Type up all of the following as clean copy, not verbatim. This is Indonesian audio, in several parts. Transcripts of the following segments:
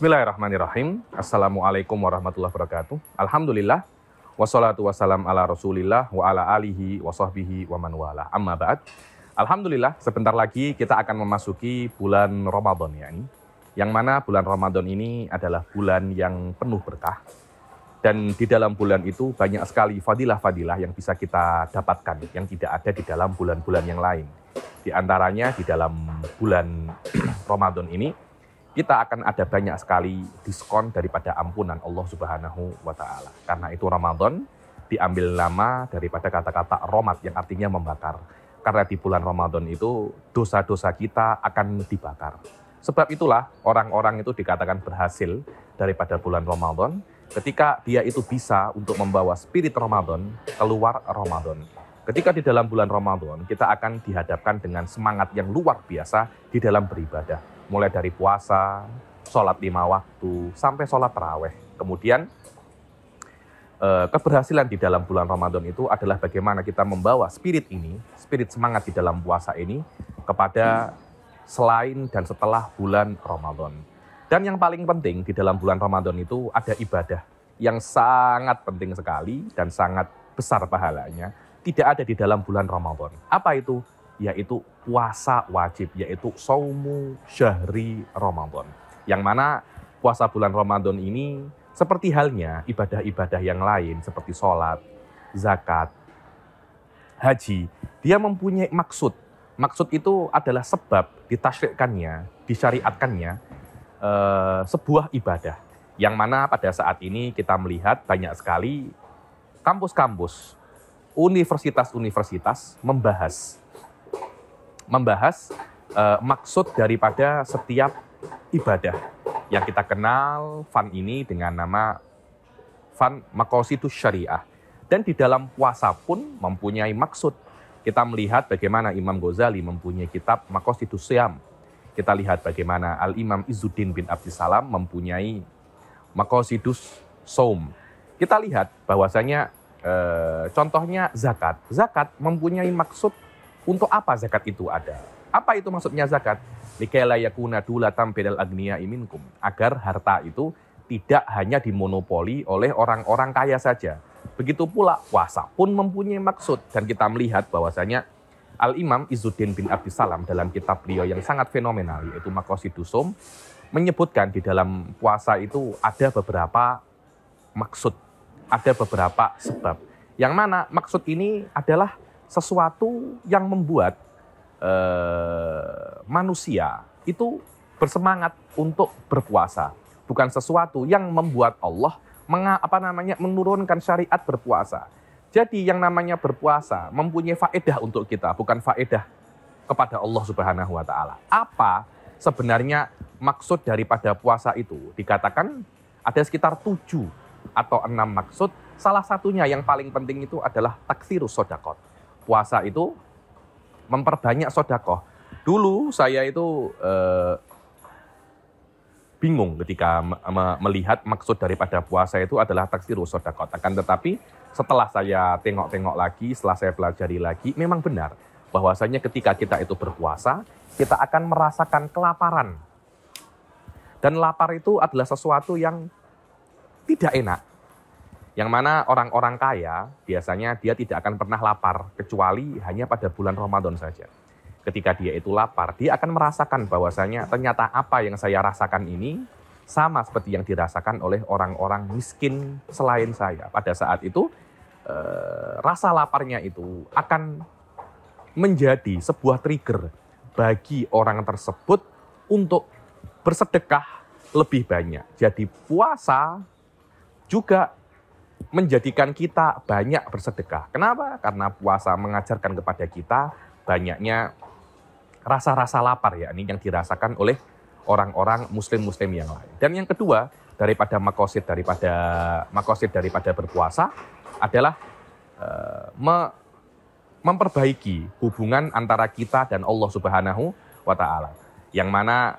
Bismillahirrahmanirrahim. Assalamualaikum warahmatullahi wabarakatuh. Alhamdulillah. Wassalatu wassalam ala rasulillah wa ala alihi wa sahbihi wa man wala. Amma ba'd. Alhamdulillah, sebentar lagi kita akan memasuki bulan Ramadan ya ini. Yang mana bulan Ramadan ini adalah bulan yang penuh berkah. Dan di dalam bulan itu banyak sekali fadilah-fadilah yang bisa kita dapatkan yang tidak ada di dalam bulan-bulan yang lain. Di antaranya di dalam bulan Ramadan ini kita akan ada banyak sekali diskon daripada ampunan Allah Subhanahu wa Ta'ala. Karena itu Ramadan diambil nama daripada kata-kata romat yang artinya membakar. Karena di bulan Ramadan itu dosa-dosa kita akan dibakar. Sebab itulah orang-orang itu dikatakan berhasil daripada bulan Ramadan ketika dia itu bisa untuk membawa spirit Ramadan keluar Ramadan. Ketika di dalam bulan Ramadan kita akan dihadapkan dengan semangat yang luar biasa di dalam beribadah. Mulai dari puasa, sholat 5 waktu, sampai sholat tarawih. Kemudian keberhasilan di dalam bulan Ramadan itu adalah bagaimana kita membawa spirit ini, spirit semangat di dalam puasa ini kepada selain dan setelah bulan Ramadan. Dan yang paling penting di dalam bulan Ramadan itu ada ibadah yang sangat penting sekali dan sangat besar pahalanya. Tidak ada di dalam bulan Ramadan. Apa itu? Yaitu puasa wajib, yaitu saumu syahri Ramadan. Yang mana puasa bulan Ramadan ini seperti halnya ibadah-ibadah yang lain seperti sholat, zakat, haji. Dia mempunyai maksud. Maksud itu adalah sebab ditasyrikannya, disyariatkannya sebuah ibadah. Yang mana pada saat ini kita melihat banyak sekali kampus-kampus, universitas-universitas membahas maksud daripada setiap ibadah yang kita kenal fun ini dengan nama fun maqasidus syariah. Dan di dalam puasa pun mempunyai maksud. Kita melihat bagaimana Imam Ghazali mempunyai kitab Maqasidus Syam. Kita lihat bagaimana Al-Imam Izzuddin bin Abdissalam mempunyai Maqasidus Shaum. Kita lihat bahwasanya contohnya zakat. Zakat mempunyai maksud. Untuk apa zakat itu ada? Apa itu maksudnya zakat? Likaila yakuna dulatan bainal agniya'i minkum. Agar harta itu tidak hanya dimonopoli oleh orang-orang kaya saja. Begitu pula puasa pun mempunyai maksud. Dan kita melihat bahwasanya Al-Imam Izzuddin bin Abdissalam dalam kitab beliau yang sangat fenomenal yaitu Maqasidus Shaum menyebutkan di dalam puasa itu ada beberapa maksud, ada beberapa sebab. Yang mana maksud ini adalah sesuatu yang membuat manusia itu bersemangat untuk berpuasa. Bukan sesuatu yang membuat Allah menurunkan syariat berpuasa. Jadi yang namanya berpuasa mempunyai faedah untuk kita, bukan faedah kepada Allah Subhanahu wa Ta'ala. Apa sebenarnya maksud daripada puasa itu? Dikatakan ada sekitar 7 atau 6 maksud. Salah satunya yang paling penting itu adalah taksirus shadaqat. Puasa itu memperbanyak sedekah. Dulu saya itu bingung ketika melihat maksud daripada puasa itu adalah taksirus shadaqat. Akan tetapi setelah saya tengok-tengok lagi, setelah saya pelajari lagi, memang benar bahwasanya ketika kita itu berpuasa, kita akan merasakan kelaparan. Dan lapar itu adalah sesuatu yang tidak enak. Yang mana orang-orang kaya biasanya dia tidak akan pernah lapar kecuali hanya pada bulan Ramadan saja. Ketika dia itu lapar, dia akan merasakan bahwasanya ternyata apa yang saya rasakan ini sama seperti yang dirasakan oleh orang-orang miskin selain saya. Pada saat itu rasa laparnya itu akan menjadi sebuah trigger bagi orang tersebut untuk bersedekah lebih banyak. Jadi puasa juga menjadikan kita banyak bersedekah. Kenapa? Karena puasa mengajarkan kepada kita banyaknya rasa-rasa lapar yakni yang dirasakan oleh orang-orang muslim-muslim yang lain. Dan yang kedua, daripada maqasid daripada berpuasa adalah memperbaiki hubungan antara kita dan Allah Subhanahu wa Ta'ala. Yang mana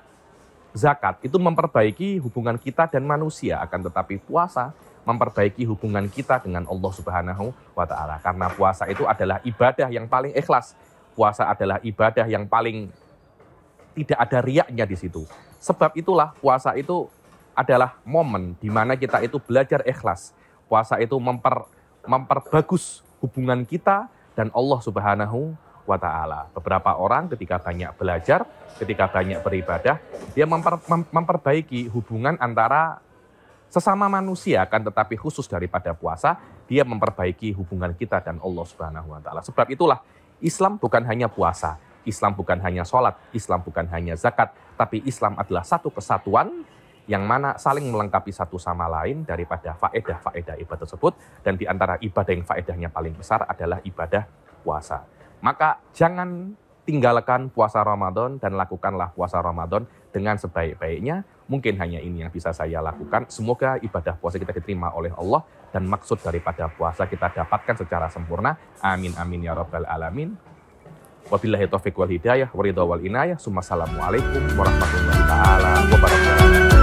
zakat itu memperbaiki hubungan kita dan manusia, akan tetapi puasa memperbaiki hubungan kita dengan Allah Subhanahu wa Ta'ala. Karena puasa itu adalah ibadah yang paling ikhlas. Puasa adalah ibadah yang paling tidak ada riaknya di situ. Sebab itulah puasa itu adalah momen di mana kita itu belajar ikhlas. Puasa itu memperbagus hubungan kita dan Allah Subhanahu wa Ta'ala. Beberapa orang ketika banyak belajar, ketika banyak beribadah, dia memperbaiki hubungan antara sesama manusia, kan, tetapi khusus daripada puasa, dia memperbaiki hubungan kita dan Allah Subhanahu wa Ta'ala. Sebab itulah Islam bukan hanya puasa, Islam bukan hanya sholat, Islam bukan hanya zakat, tapi Islam adalah satu kesatuan yang mana saling melengkapi satu sama lain daripada faedah-faedah ibadah tersebut. Dan di antara ibadah yang faedahnya paling besar adalah ibadah puasa. Maka jangan tinggalkan puasa Ramadan dan lakukanlah puasa Ramadan dengan sebaik-baiknya. Mungkin hanya ini yang bisa saya lakukan. Semoga ibadah puasa kita diterima oleh Allah dan maksud daripada puasa kita dapatkan secara sempurna. Amin amin ya rabbal alamin. Wabillahi taufiq wal hidayah, waridha wal inayah. Assalamualaikum warahmatullahi wabarakatuh.